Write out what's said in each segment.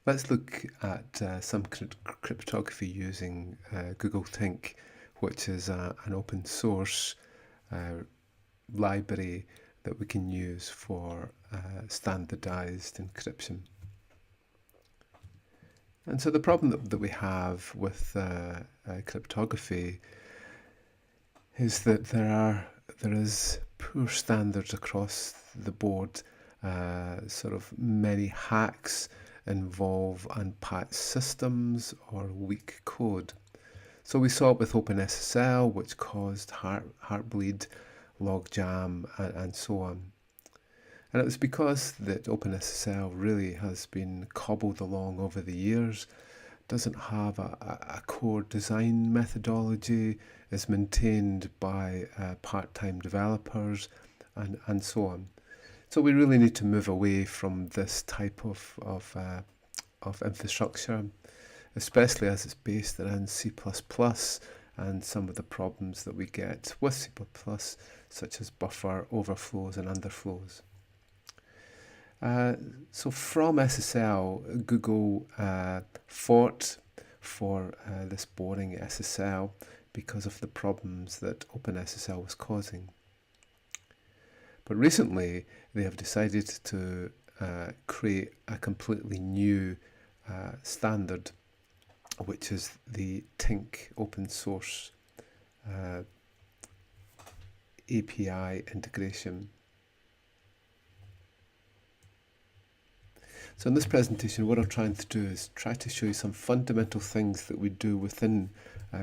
Let's look at some cryptography using Google Tink, which is an open source library that we can use for standardized encryption. And so the problem that we have with cryptography is that there is poor standards across the board. Sort of many hacks involve unpatched systems or weak code. So we saw it with OpenSSL, which caused heartbleed, logjam, and so on. And it was because that OpenSSL really has been cobbled along over the years, doesn't have a core design methodology, is maintained by part-time developers, and so on. So we really need to move away from this type of infrastructure, especially as it's based around C++ and some of the problems that we get with C++, such as buffer overflows and underflows. So from SSL, Google fought for this boring SSL because of the problems that OpenSSL was causing. But recently, they have decided to create a completely new standard, which is the Tink open source API integration. So in this presentation, what I'm trying to do is try to show you some fundamental things that we do within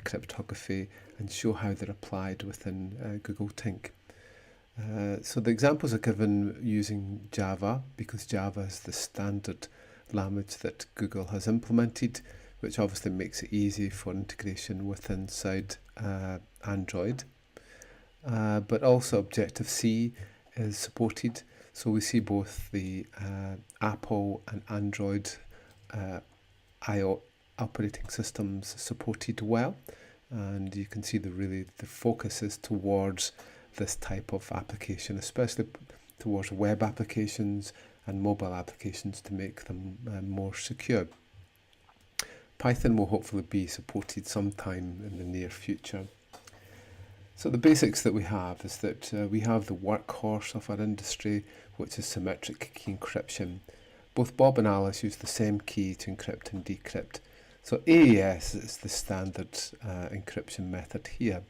cryptography and show how they're applied within Google Tink. So the examples are given using Java, because Java is the standard language that Google has implemented, which obviously makes it easy for integration with inside Android. But also Objective-C is supported. So we see both the Apple and Android operating systems supported well, and you can see the focus is towards this type of application, especially towards web applications and mobile applications to make them more secure. Python will hopefully be supported sometime in the near future. So the basics that we have is that we have the workhorse of our industry, which is symmetric key encryption. Both Bob and Alice use the same key to encrypt and decrypt. So AES is the standard encryption method here.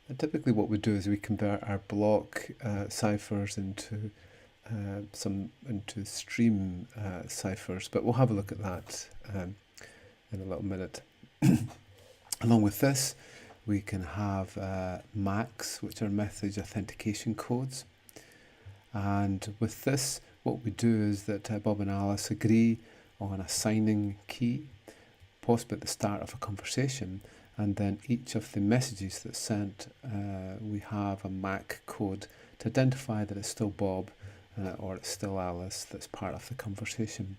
And typically what we do is we convert our block ciphers into stream ciphers, but we'll have a look at that in a little minute. Along with this, we can have MACs, which are message authentication codes. And with this, what we do is that Bob and Alice agree on a signing key, possibly at the start of a conversation, and then each of the messages that's sent, we have a MAC code to identify that it's still Bob or it's still Alice that's part of the conversation.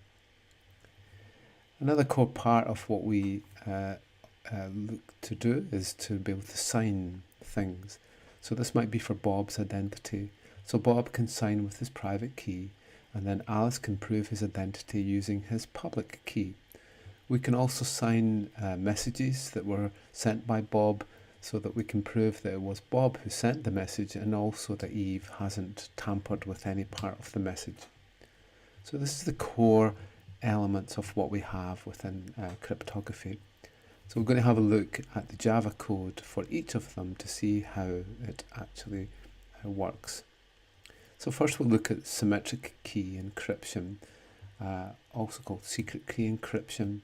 Another core part of what we look to do is to be able to sign things. So this might be for Bob's identity. So Bob can sign with his private key, and then Alice can prove his identity using his public key. We can also sign messages that were sent by Bob, so that we can prove that it was Bob who sent the message, and also that Eve hasn't tampered with any part of the message. So this is the core elements of what we have within cryptography. So we're going to have a look at the Java code for each of them to see how it actually works. So first we'll look at symmetric key encryption, also called secret key encryption,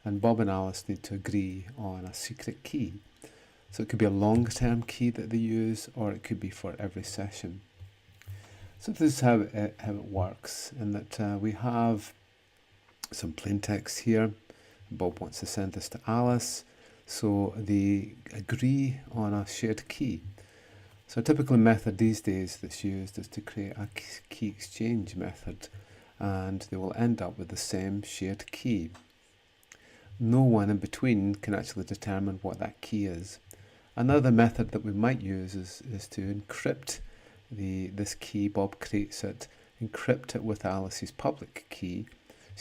and Bob and Alice need to agree on a secret key. So it could be a long-term key that they use, or it could be for every session. So this is how it works, in that we have some plain text here. Bob wants to send this to Alice, so they agree on a shared key. So a typical method these days that's used is to create a key exchange method, and they will end up with the same shared key. No one in between can actually determine what that key is. Another method that we might use is to encrypt this key. Bob creates it, encrypt it with Alice's public key.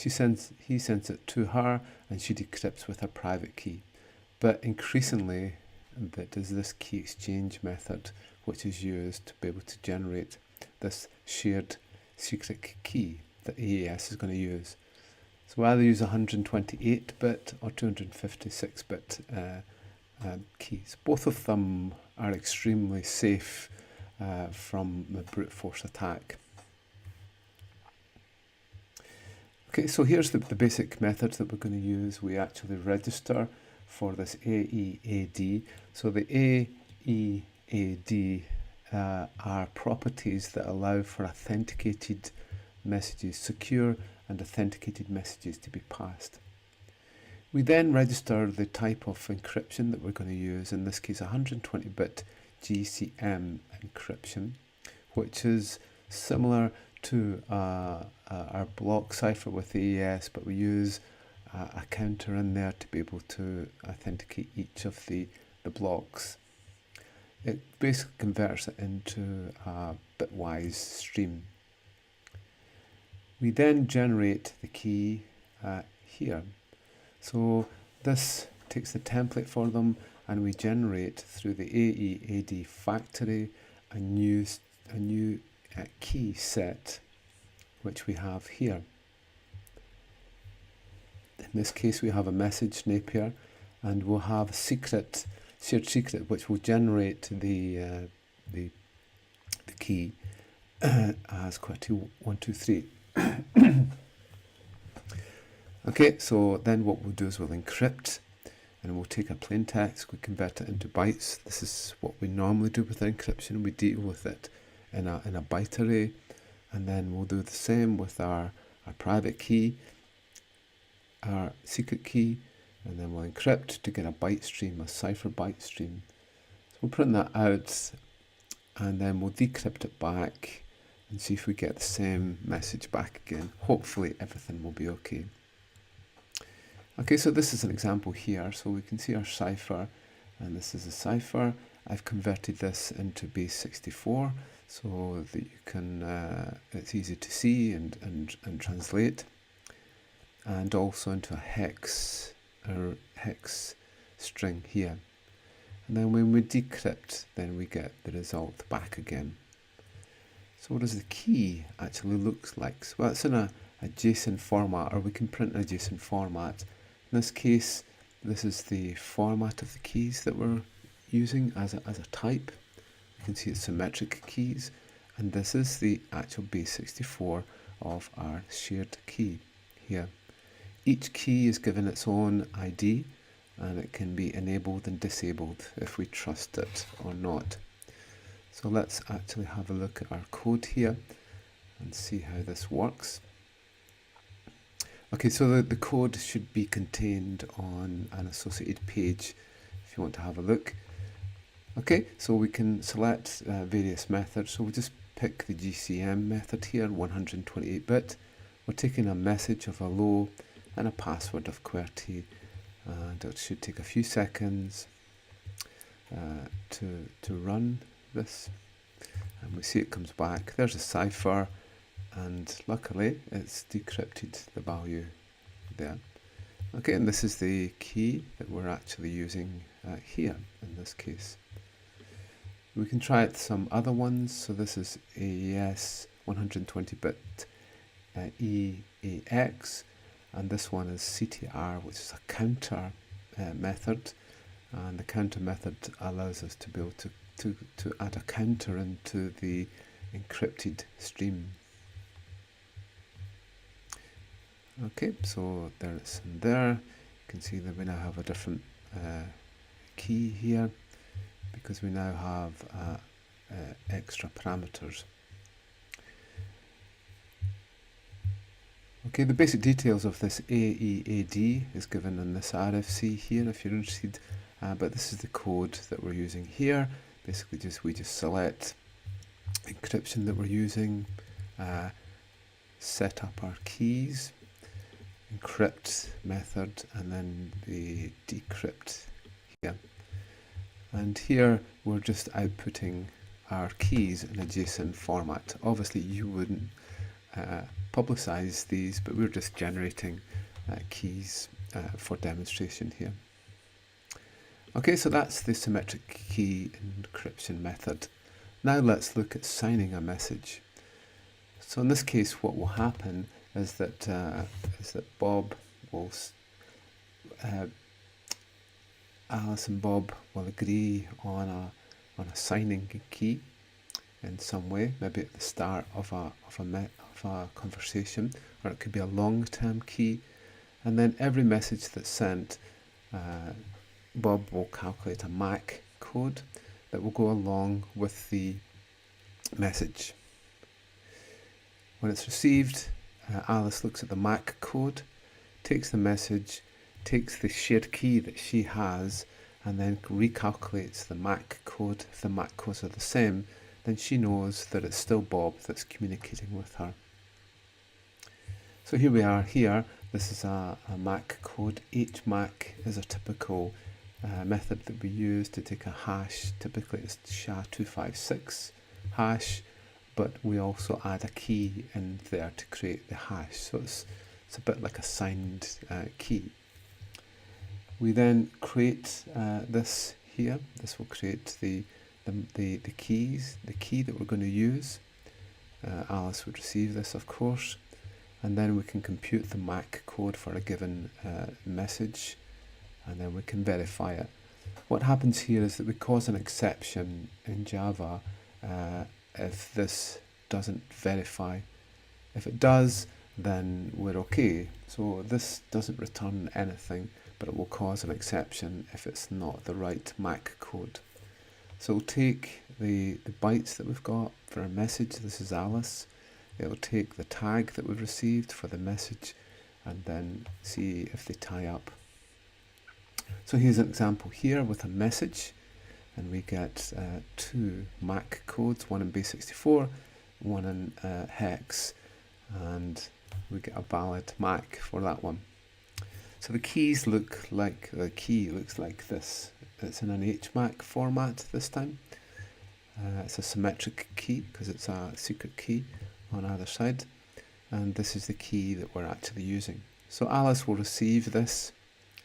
he sends it to her, and she decrypts with her private key. But increasingly, that is this key exchange method, which is used to be able to generate this shared secret key that AES is going to use. So we'll either use 128-bit or 256-bit keys. Both of them are extremely safe from the brute force attack. Okay, so here's the basic methods that we're going to use. We actually register for this AEAD. So the AEAD are properties that allow for authenticated messages, secure and authenticated messages to be passed. We then register the type of encryption that we're going to use, in this case 120-bit GCM encryption, which is similar to our block cipher with AES, but we use a counter in there to be able to authenticate each of the blocks. It basically converts it into a bitwise stream. We then generate the key here. So this takes the template for them, and we generate through the AEAD factory a new key set, which we have here. In this case, we have a message Napier, and we'll have a shared secret, which will generate the key as QWERTY123. Okay, so then what we'll do is we'll encrypt, and we'll take a plain text, we convert it into bytes. This is what we normally do with encryption. We deal with it in a byte array, and then we'll do the same with our private key, our secret key, and then we'll encrypt to get a byte stream, a cipher byte stream. So we'll print that out, and then we'll decrypt it back and see if we get the same message back again. Hopefully everything will be okay. Okay, so this is an example here. So we can see our cipher, and this is a cipher. I've converted this into base 64 so that you can, it's easy to see and translate, and also into a hex string here. And then when we decrypt, then we get the result back again. So what does the key actually look like? Well, it's in a JSON format, or we can print a JSON format. In this case, this is the format of the keys that we're using as a type. You can see it's symmetric keys, and this is the actual base 64 of our shared key here. Each key is given its own ID, and it can be enabled and disabled if we trust it or not. So let's actually have a look at our code here and see how this works. Okay, so the code should be contained on an associated page if you want to have a look. Okay, so we can select various methods. So we'll just pick the GCM method here, 128-bit. We're taking a message of hello and a password of QWERTY, and it should take a few seconds to run this. And we see it comes back. There's a cipher, and luckily it's decrypted the value there. Okay, and this is the key that we're actually using here in this case. We can try it some other ones. So this is AES 120-bit EAX, and this one is CTR, which is a counter method, and the counter method allows us to be able to add a counter into the encrypted stream. Okay, so there it's in there. You can see that we now have a different key here because we now have extra parameters. Okay, the basic details of this AEAD is given in this RFC here if you're interested, but this is the code that we're using here. Basically we just select encryption that we're using, set up our keys, encrypt method, and then the decrypt here. And here we're just outputting our keys in a JSON format. Obviously you wouldn't publicize these, but we're just generating keys for demonstration here. Okay, so that's the symmetric key encryption method. Now let's look at signing a message. So in this case, what will happen is that Bob will, Alice and Bob will agree on a signing key in some way, maybe at the start of a conversation, or it could be a long-term key, and then every message that's sent, Bob will calculate a MAC code that will go along with the message. When it's received, Alice looks at the MAC code, takes the message, takes the shared key that she has, and then recalculates the MAC code. If the MAC codes are the same, then she knows that it's still Bob that's communicating with her. So here we are here. This is a MAC code. Each MAC is a typical method that we use to take a hash. Typically it's SHA-256 hash, but we also add a key in there to create the hash. So it's a bit like a signed key. We then create this here. This will create the keys, the key that we're going to use. Alice would receive this, of course, and then we can compute the MAC code for a given message, and then we can verify it. What happens here is that we cause an exception in Java if this doesn't verify. If it does, then we're okay. So this doesn't return anything, but it will cause an exception if it's not the right MAC code. So we'll take the bytes that we've got for our message. This is Alice. It'll take the tag that we've received for the message and then see if they tie up. So here's an example here with a message, and we get two MAC codes, one in base64, one in hex, and we get a valid MAC for that one. So the keys look like, the key looks like this. It's in an HMAC format this time. It's a symmetric key because it's a secret key on either side, and this is the key that we're actually using. So Alice will receive this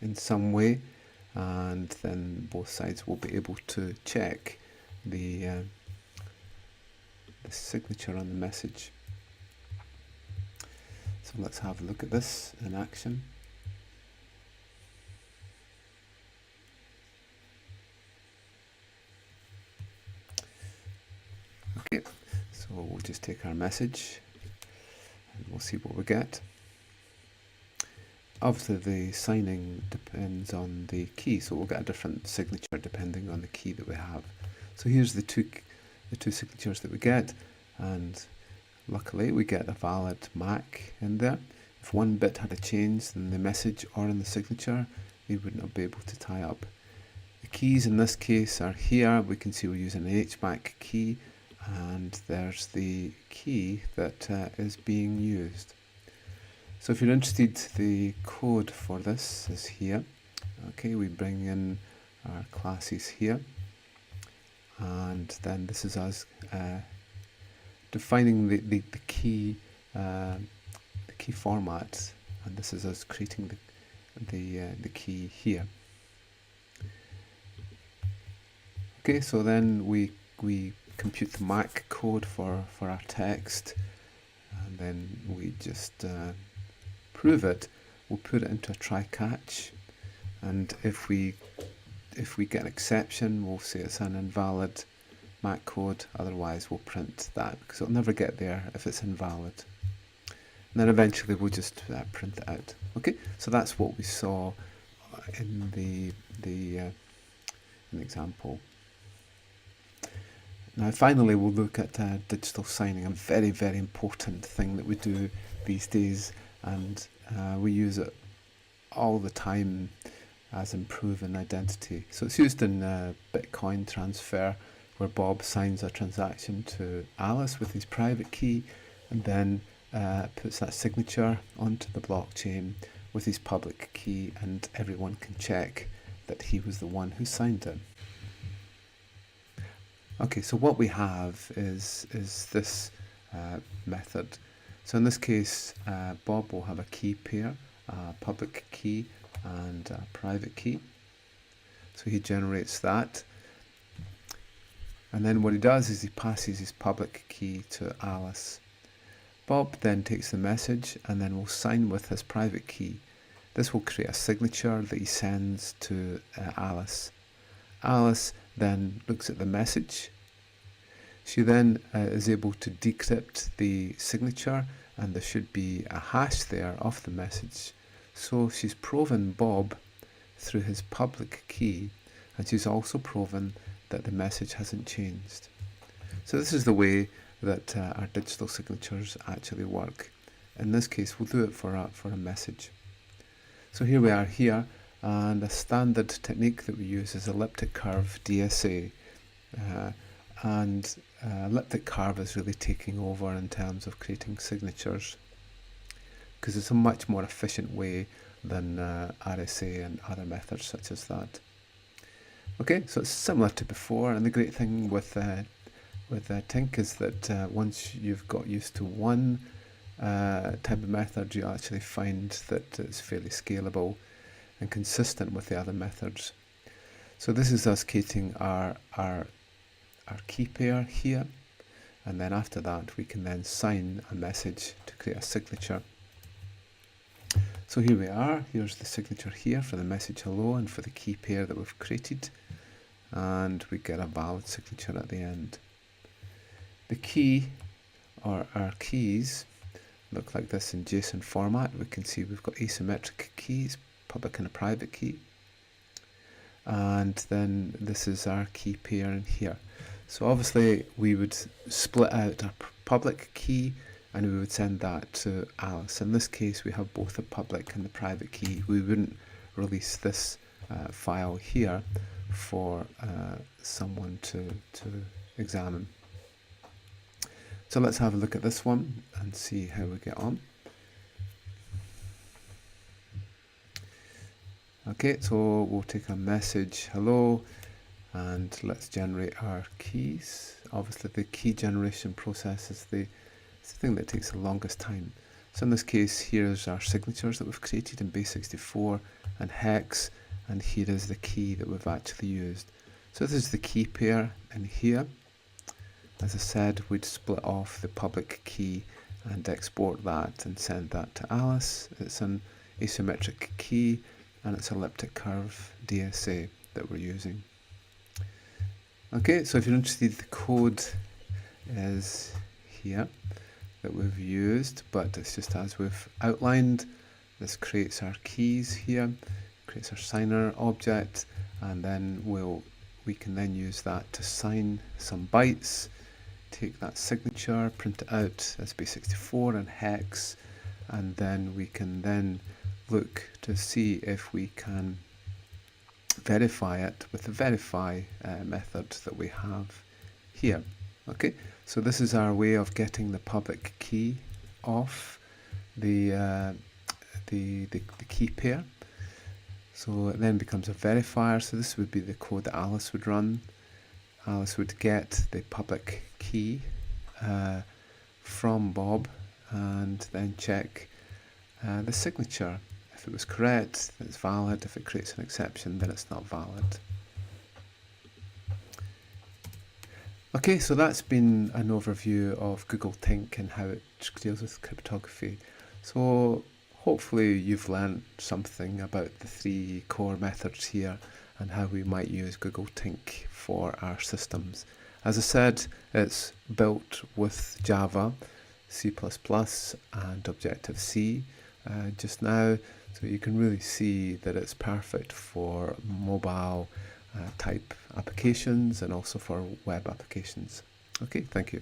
in some way, and then both sides will be able to check the signature on the message. So let's have a look at this in action. Okay, so we'll just take our message and we'll see what we get. Obviously the signing depends on the key, so we'll get a different signature depending on the key that we have. So here's the two signatures that we get, and luckily we get a valid MAC in there. If one bit had a change in the message or in the signature, we wouldn't be able to tie up. The keys in this case are here. We can see we're using an HMAC key, and there's the key that is being used. So if you're interested, the code for this is here. Okay, we bring in our classes here, and then this is us defining the key format, and this is us creating the key here. Okay, so then we compute the MAC code for our text, and then we just prove it. We'll put it into a try-catch, and if we get an exception, we'll say it's an invalid MAC code. Otherwise we'll print that, because it'll never get there if it's invalid, and then eventually we'll just print it out. Okay, so that's what we saw in the example. Now finally we'll look at digital signing, a very, very important thing that we do these days, and we use it all the time as improving identity. So it's used in Bitcoin transfer, where Bob signs a transaction to Alice with his private key, and then puts that signature onto the blockchain with his public key, and everyone can check that he was the one who signed it. Okay, so what we have is this method So in this case, Bob will have a key pair, a public key and a private key. So he generates that. And then what he does is he passes his public key to Alice. Bob then takes the message and then will sign with his private key. This will create a signature that he sends to Alice. Alice then looks at the message. She then is able to decrypt the signature, and there should be a hash there of the message. So she's proven Bob through his public key, and she's also proven that the message hasn't changed. So this is the way that our digital signatures actually work. In this case, we'll do it for a message. So here we are here, and a standard technique that we use is elliptic curve DSA. And elliptic curve is really taking over in terms of creating signatures, because it's a much more efficient way than RSA and other methods such as that. Okay, so it's similar to before, and the great thing with Tink is that once you've got used to one type of method, you actually find that it's fairly scalable and consistent with the other methods. So this is us creating our key pair here, and then after that we can then sign a message to create a signature. So here we are, here's the signature here for the message hello and for the key pair that we've created, and we get a valid signature at the end. The key, or our keys, look like this in JSON format. We can see we've got asymmetric keys, public and a private key, and then this is our key pair in here. So obviously we would split out our public key and we would send that to Alice. In this case we have both the public and the private key. We wouldn't release this file here for someone to examine. So let's have a look at this one and see how we get on. Okay, so we'll take a message hello, and let's generate our keys. Obviously the key generation process is the thing that takes the longest time. So in this case, here's our signatures that we've created in base64 and hex, and here is the key that we've actually used. So this is the key pair in here. As I said, we'd split off the public key and export that and send that to Alice. It's an asymmetric key and it's elliptic curve DSA that we're using. Okay, so if you're interested, the code is here that we've used, but it's just as we've outlined. This creates our keys here, creates our signer object, and then we can then use that to sign some bytes, take that signature, print it out as base64 and hex, and then we can then look to see if we can verify it with the verify method that we have here. Okay, so this is our way of getting the public key off the key pair. So it then becomes a verifier. So this would be the code that Alice would run. Alice would get the public key from Bob and then check the signature. If it was correct, then it's valid. If it creates an exception, then it's not valid. Okay, so that's been an overview of Google Tink and how it deals with cryptography. So hopefully you've learned something about the three core methods here and how we might use Google Tink for our systems. As I said, it's built with Java, C++ and Objective-C just now, so you can really see that it's perfect for mobile type applications and also for web applications. Okay, thank you.